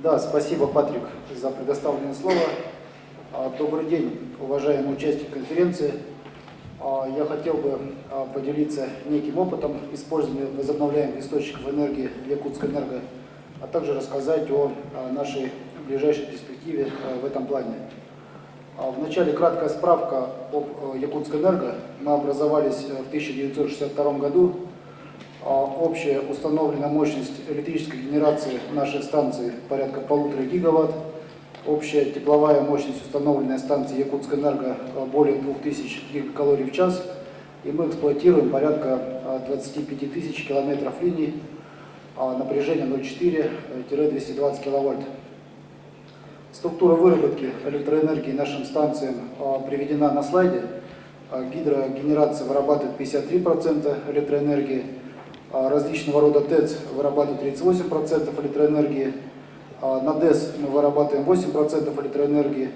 Да, спасибо, Патрик, за предоставленное слово. Добрый день, уважаемые участники конференции. Я хотел бы поделиться неким опытом использования возобновляемых источников энергии в Якутскэнерго, а также рассказать о нашей ближайшей перспективе в этом плане. Вначале краткая справка об Якутскэнерго. Мы образовались в 1962 году. Общая установленная мощность электрической генерации нашей станции порядка 1,5 гигаватт. Общая тепловая мощность установленной станции Якутскэнерго более 2000 гигакалорий в час. И мы эксплуатируем порядка 25 тысяч километров линий, напряжение 0,4-220 киловольт. Структура выработки электроэнергии нашим станциям приведена на слайде. Гидрогенерация вырабатывает 53% электроэнергии, различного рода ТЭЦ вырабатывает 38% электроэнергии, на ДЭС мы вырабатываем 8% электроэнергии,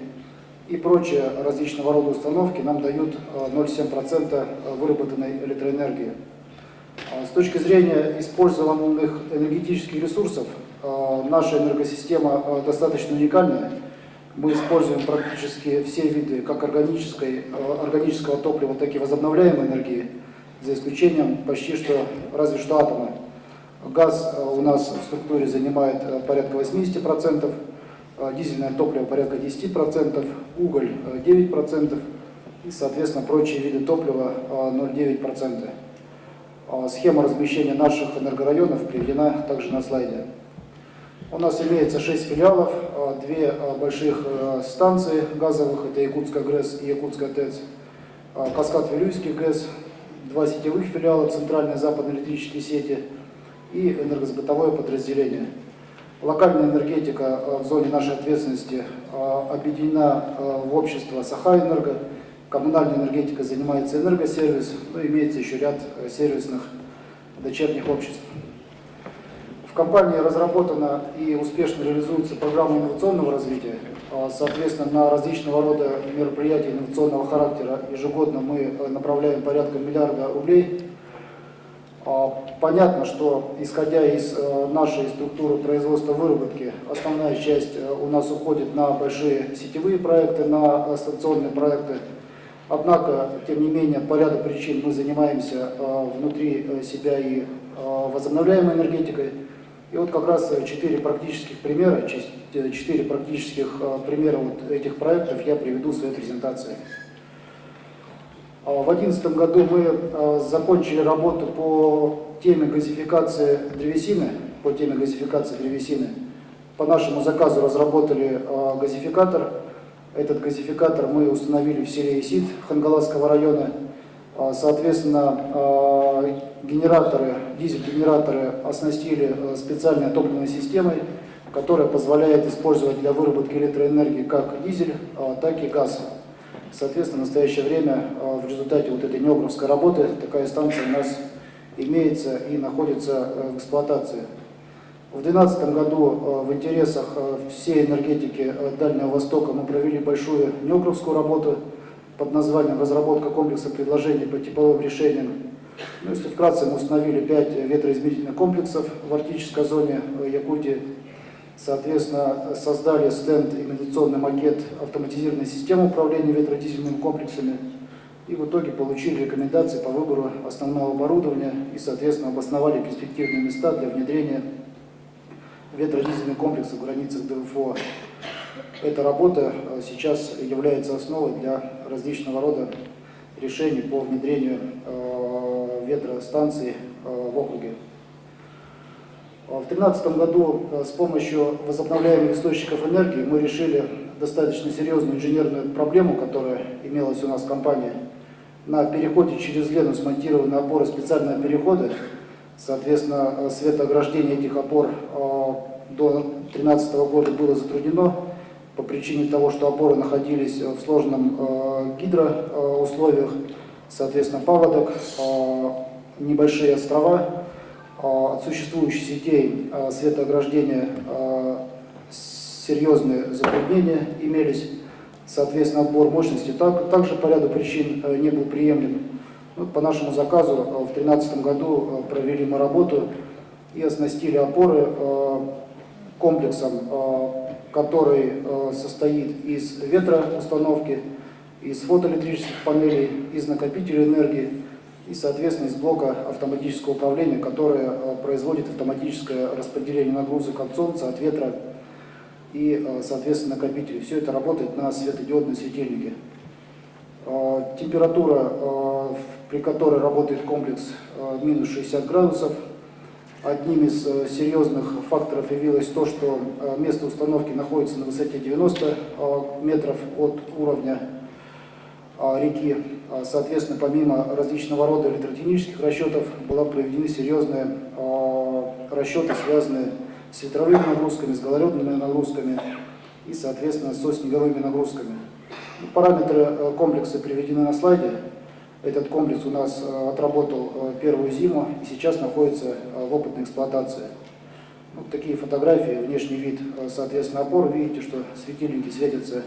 и прочие различного рода установки нам дают 0,7% выработанной электроэнергии. С точки зрения использованных энергетических ресурсов, наша энергосистема достаточно уникальная. Мы используем практически все виды как органического топлива, так и возобновляемой энергии, за исключением разве что атома. Газ у нас в структуре занимает порядка 80%, дизельное топливо порядка 10%, уголь 9% и, соответственно, прочие виды топлива 0,9%. Схема размещения наших энергорайонов приведена также на слайде. У нас имеется 6 филиалов, 2 больших станции газовых, это Якутская ГРЭС и Якутская ТЭЦ, Каскад-Вилюйский ГЭС, 2 сетевых филиала, центральные западные электрические сети и энергосбытовое подразделение. Локальная энергетика в зоне нашей ответственности объединена в общество Саха-Энерго. Коммунальная энергетика занимается энергосервис, но имеется еще ряд сервисных дочерних обществ. В компании разработана и успешно реализуется программа инновационного развития. Соответственно, на различного рода мероприятия инновационного характера ежегодно мы направляем порядка миллиарда рублей. Понятно, что исходя из нашей структуры производства выработки, основная часть у нас уходит на большие сетевые проекты, на станционные проекты. Однако, тем не менее, по ряду причин мы занимаемся внутри себя и возобновляемой энергетикой. И вот как раз 4 практических примера вот этих проектов я приведу в своей презентации. В 2011 году мы закончили работу по теме газификации древесины. По нашему заказу разработали газификатор. Этот газификатор мы установили в селе Исид Хангаласского района. Соответственно, дизель-генераторы оснастили специальной топливной системой, которая позволяет использовать для выработки электроэнергии как дизель, так и газ. Соответственно, в настоящее время в результате вот этой неогровской работы такая станция у нас имеется и находится в эксплуатации. В 2012 году в интересах всей энергетики Дальнего Востока мы провели большую неогровскую работу под названием «Разработка комплекса предложений по тепловым решениям». Ну, если вкратце, мы установили 5 ветроизмерительных комплексов в арктической зоне Якутии. Соответственно, создали стенд, имитационный макет автоматизированной системы управления ветродизельными комплексами. И в итоге получили рекомендации по выбору основного оборудования и, соответственно, обосновали перспективные места для внедрения ветродизельных комплексов в границах ДФО. Эта работа сейчас является основой для различного рода решений по внедрению ветростанций в округе. В 2013 году с помощью возобновляемых источников энергии мы решили достаточно серьезную инженерную проблему, которая имелась у нас в компании. На переходе через Лену смонтированы опоры специального перехода. Соответственно, светоограждение этих опор до 2013 года было затруднено по причине того, что опоры находились в сложном гидроусловиях, соответственно, паводок, небольшие острова. От существующих сетей светоограждения серьезные затруднения имелись, соответственно, отбор мощности также по ряду причин не был приемлем. По нашему заказу в 2013 году провели мы работу и оснастили опоры комплексом, который состоит из ветроустановки, из фотоэлектрических панелей, из накопителей энергии и, соответственно, из блока автоматического управления, которое производит автоматическое распределение нагрузок от солнца, от ветра и, соответственно, накопителей. Все это работает на светодиодной светильнике. Температура, при которой работает комплекс, минус 60 градусов. Одним из серьезных факторов явилось то, что место установки находится на высоте 90 метров от уровня реки. Соответственно, помимо различного рода электротехнических расчетов, была проведены серьезные расчеты, связанные с ветровыми нагрузками, с гололедными нагрузками и, соответственно, со снеговыми нагрузками. Параметры комплекса приведены на слайде. Этот комплекс у нас отработал первую зиму и сейчас находится в опытной эксплуатации. Вот такие фотографии, внешний вид, соответственно, опор. Видите, что светильники светятся,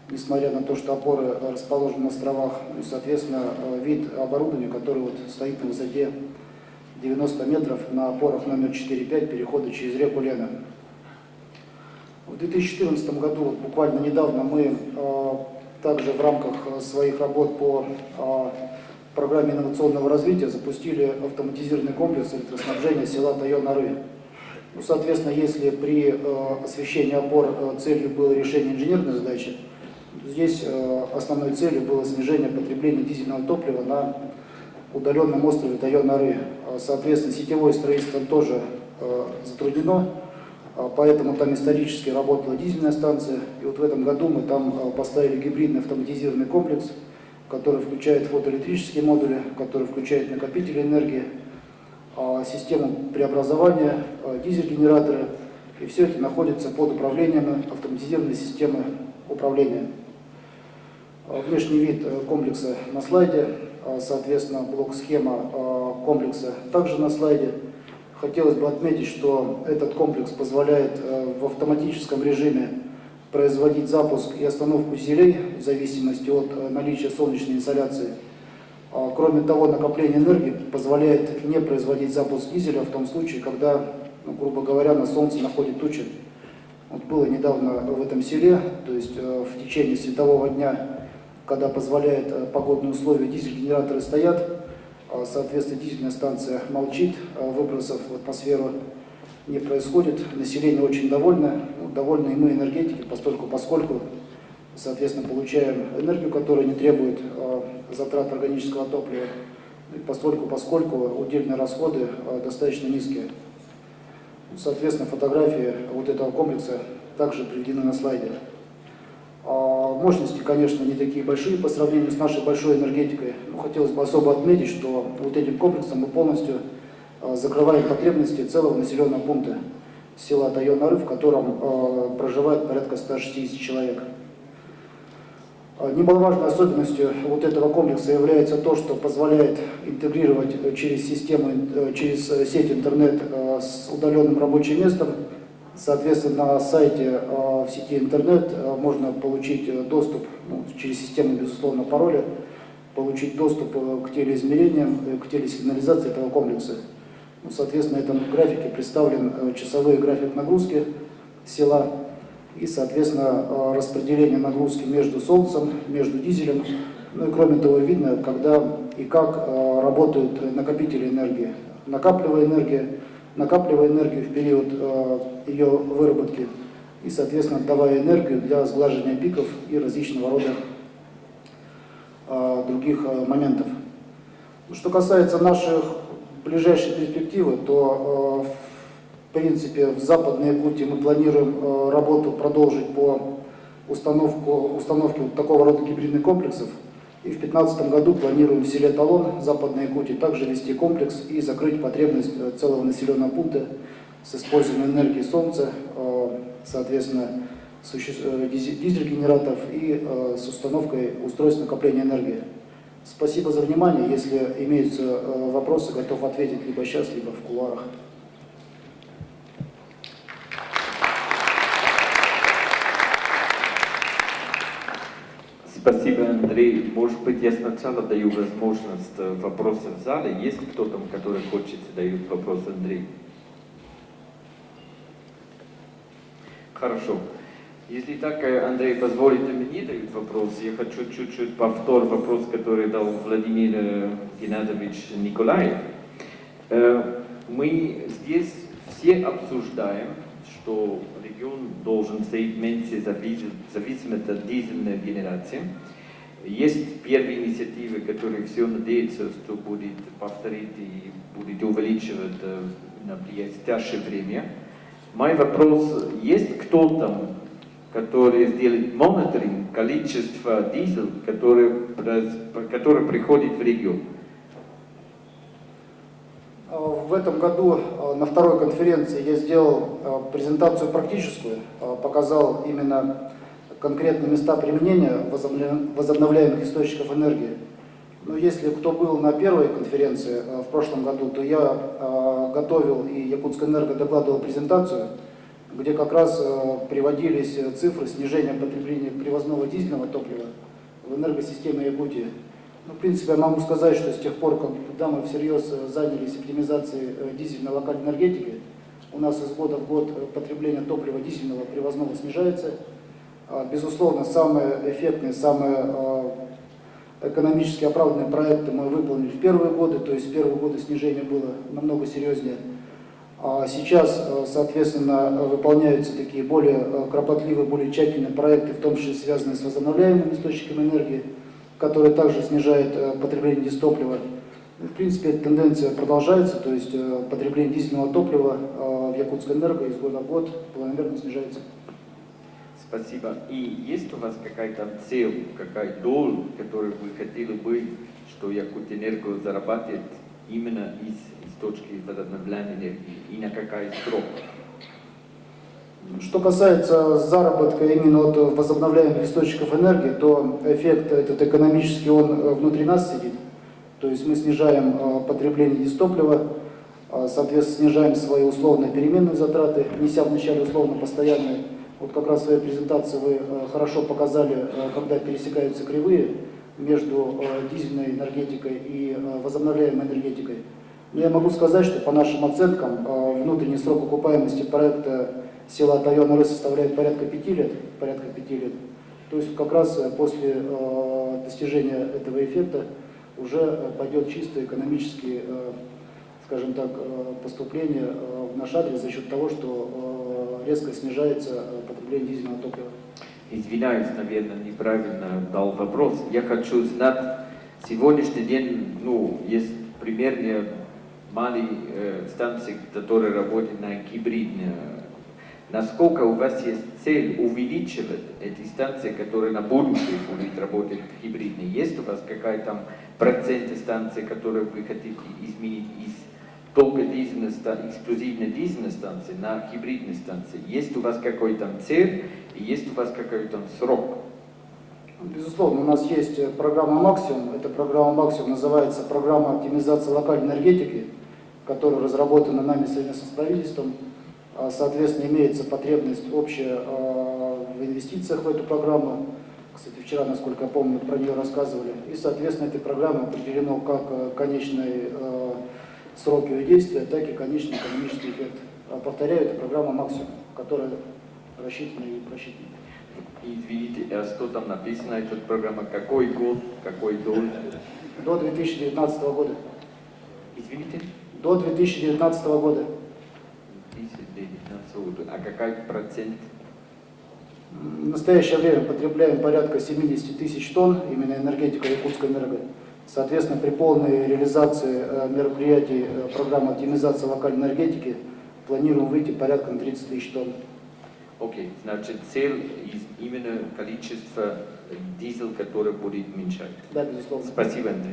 несмотря на то, что опоры расположены на островах. И, соответственно, вид оборудования, который вот стоит на высоте 90 метров на опорах номер 4-5 перехода через реку Лена. В 2014 году, вот буквально недавно, мы также в рамках своих работ по программе инновационного развития запустили автоматизированный комплекс электроснабжения села Тайо-Нары. Ну, соответственно, если при освещении опор целью было решение инженерной задачи, то здесь основной целью было снижение потребления дизельного топлива на удаленном острове Тайо-Нары. Соответственно, сетевое строительство тоже затруднено. Поэтому там исторически работала дизельная станция, и вот в этом году мы там поставили гибридный автоматизированный комплекс, который включает фотоэлектрические модули, который включает накопители энергии, систему преобразования, дизель-генераторы, и все это находится под управлением автоматизированной системы управления. Внешний вид комплекса на слайде, соответственно, блок-схема комплекса также на слайде. Хотелось бы отметить, что этот комплекс позволяет в автоматическом режиме производить запуск и остановку дизелей в зависимости от наличия солнечной инсоляции. Кроме того, накопление энергии позволяет не производить запуск дизеля в том случае, когда, грубо говоря, на солнце находит тучи. Вот было недавно в этом селе, то есть в течение светового дня, когда позволяет погодные условия, дизель-генераторы стоят, соответственно, дизельная станция молчит, выбросов в атмосферу не происходит, население очень довольно, довольны и мы, энергетики, поскольку, соответственно, получаем энергию, которая не требует затрат органического топлива, и поскольку удельные расходы достаточно низкие. Соответственно, фотографии вот этого комплекса также приведены на слайде. Мощности, конечно, не такие большие по сравнению с нашей большой энергетикой. Но хотелось бы особо отметить, что вот этим комплексом мы полностью закрываем потребности целого населенного пункта села Тайо-Нары, в котором проживает порядка 160 человек. Немаловажной особенностью вот этого комплекса является то, что позволяет интегрировать через сеть интернет с удаленным рабочим местом. Соответственно, на сайте в сети интернет можно получить доступ через систему, безусловно, пароля, получить доступ к телеизмерениям, к телесигнализации этого комплекса. Соответственно, на этом графике представлен часовой график нагрузки села и, соответственно, распределение нагрузки между солнцем, между дизелем. Ну и кроме того, видно, когда и как работают накопители энергии. Накапливая энергию в период ее выработки и, соответственно, отдавая энергию для сглаживания пиков и различного рода других моментов. Что касается наших ближайшей перспективы, то в принципе в Западной Якутии мы планируем работу продолжить по установке вот такого рода гибридных комплексов. И в 2015 году планируем в селе Талон, Западной Якутии, также вести комплекс и закрыть потребность целого населенного пункта с использованием энергии солнца, соответственно, дизель-генераторов и с установкой устройств накопления энергии. Спасибо за внимание. Если имеются вопросы, готов ответить либо сейчас, либо в кулуарах. Спасибо, Андрей. Может быть, я сначала даю возможность вопросов в зале. Есть кто-то, который хочет задать вопрос Андрею? Хорошо. Если так, Андрей, позволите мне дать вопрос, я хочу чуть-чуть повторить вопрос, который дал Владимир Геннадьевич Николаев. Мы здесь все обсуждаем, что регион должен стать меньше зависим от дизельной генерации. Есть первые инициативы, которые все надеются, что будет повторить и будет увеличивать на ближайшее время. Мой вопрос, есть кто-то, который сделает мониторинг количества дизеля, который приходит в регион? В этом году на второй конференции я сделал презентацию практическую, показал именно конкретные места применения возобновляемых источников энергии. Но если кто был на первой конференции в прошлом году, то я готовил и Якутскэнерго докладывал презентацию, где как раз приводились цифры снижения потребления привозного дизельного топлива в энергосистеме Якутии. Ну, в принципе, я могу сказать, что с тех пор, когда мы всерьез занялись оптимизацией дизельной локальной энергетики, у нас из года в год потребление топлива дизельного привозного снижается. Безусловно, самые эффектные, самые экономически оправданные проекты мы выполнили в первые годы, то есть в первые годы снижение было намного серьезнее. Сейчас, соответственно, выполняются такие более кропотливые, более тщательные проекты, в том числе связанные с возобновляемыми источниками энергии, которые также снижают потребление дистоплива. В принципе, эта тенденция продолжается, то есть потребление дизельного топлива в Якутскэнерго из года в год планомерно снижается. Спасибо. И есть у вас какая-то цель, какая доля, которую вы хотели бы, что Якутэнерго зарабатывает именно из точки возобновляемой энергии и на какой срок? Что касается заработка именно от возобновляемых источников энергии, то эффект этот экономический, он внутри нас сидит. То есть мы снижаем потребление дистоплива, соответственно, снижаем свои условные переменные затраты, неся вначале условно постоянные. Вот как раз в своей презентации вы хорошо показали, когда пересекаются кривые между дизельной энергетикой и возобновляемой энергетикой. Но я могу сказать, что по нашим оценкам внутренний срок окупаемости проекта села Тайона-Ры составляет порядка 5 лет. То есть как раз после достижения этого эффекта уже пойдет чисто экономические, скажем так, поступление в наш адрес за счет того, что резко снижается потребление дизельного топлива. Извиняюсь, наверное, неправильно дал вопрос. Я хочу знать, сегодняшний день, есть примерно малые станции, которые работают на гибридные. Насколько у вас есть цель увеличивать эти станции, которые на будущее будут работать гибридные? Есть у вас какая-то процент станций, которые вы хотите изменить из только эксклюзивной дизельной станции на гибридные станции? Есть у вас какой-то цель и есть у вас какой-то срок? Безусловно, у нас есть программа «Максимум». Эта программа «Максимум» называется программа оптимизации локальной энергетики, которая разработана нами совместно с правительством. Соответственно, имеется потребность общая в инвестициях в эту программу. Кстати, вчера, насколько я помню, про нее рассказывали. И, соответственно, этой программой определено как конечные сроки ее действия, так и конечный экономический эффект. Повторяю, это программа «Максимум», которая рассчитана и просчитана. Извините, а что там написано, эта программа? Какой год, какой долг? До 2019 года. Извините? До 2019 года. 2019 года. А какой процент? В настоящее время потребляем порядка 70 тысяч тонн, именно энергетика Якутскэнерго. Соответственно, при полной реализации мероприятий программы оптимизации локальной энергетики планируем выйти порядка на 30 тысяч тонн. Окей, значит, цель именно количество дизель, который будет уменьшать. Да, безусловно. Спасибо, Андрей.